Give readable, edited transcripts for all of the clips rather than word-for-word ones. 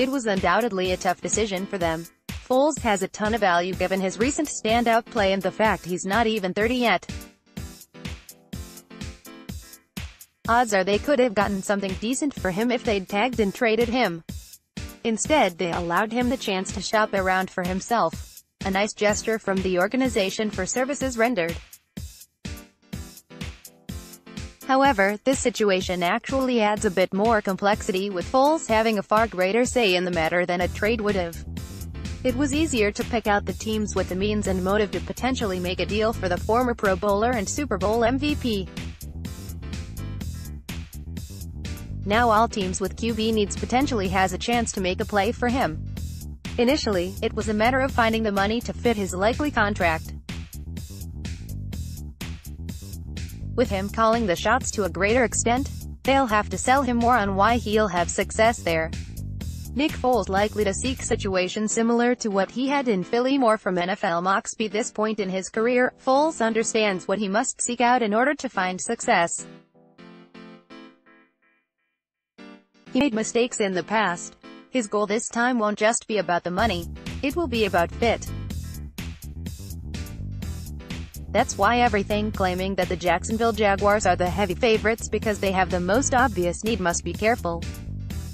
It was undoubtedly a tough decision for them. Foles has a ton of value given his recent standout play and the fact he's not even 30 yet. Odds are they could have gotten something decent for him if they'd tagged and traded him. Instead, they allowed him the chance to shop around for himself. A nice gesture from the organization for services rendered. However, this situation actually adds a bit more complexity, with Foles having a far greater say in the matter than a trade would have. It was easier to pick out the teams with the means and motive to potentially make a deal for the former Pro Bowler and Super Bowl MVP. Now all teams with QB needs potentially has a chance to make a play for him. Initially, it was a matter of finding the money to fit his likely contract. With him calling the shots to a greater extent, they'll have to sell him more on why he'll have success there. Nick Foles likely to seek situations similar to what he had in Philly. More from NFL Mocks. By this point in his career, Foles understands what he must seek out in order to find success. He made mistakes in the past. His goal this time won't just be about the money. It will be about fit. That's why everything claiming that the Jacksonville Jaguars are the heavy favorites because they have the most obvious need must be careful.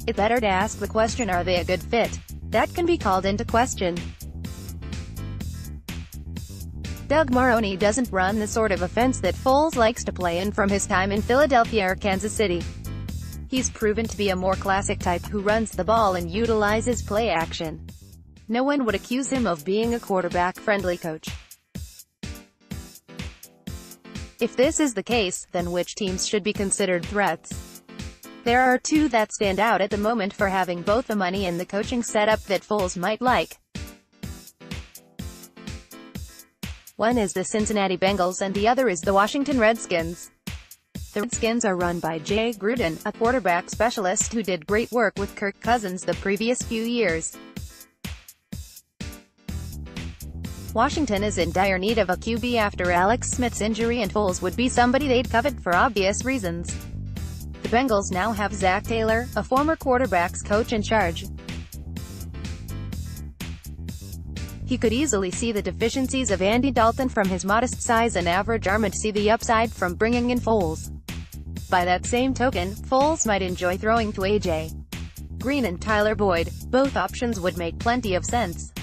It's better to ask the question, are they a good fit? That can be called into question. Doug Marrone doesn't run the sort of offense that Foles likes to play in from his time in Philadelphia or Kansas City. He's proven to be a more classic type who runs the ball and utilizes play action. No one would accuse him of being a quarterback-friendly coach. If this is the case, then which teams should be considered threats? There are two that stand out at the moment for having both the money and the coaching setup that Foles might like. One is the Cincinnati Bengals and the other is the Washington Redskins. The Redskins are run by Jay Gruden, a quarterback specialist who did great work with Kirk Cousins the previous few years. Washington is in dire need of a QB after Alex Smith's injury, and Foles would be somebody they'd covet for obvious reasons. The Bengals now have Zach Taylor, a former quarterbacks coach, in charge. He could easily see the deficiencies of Andy Dalton from his modest size and average arm and see the upside from bringing in Foles. By that same token, Foles might enjoy throwing to A.J. Green and Tyler Boyd. Both options would make plenty of sense.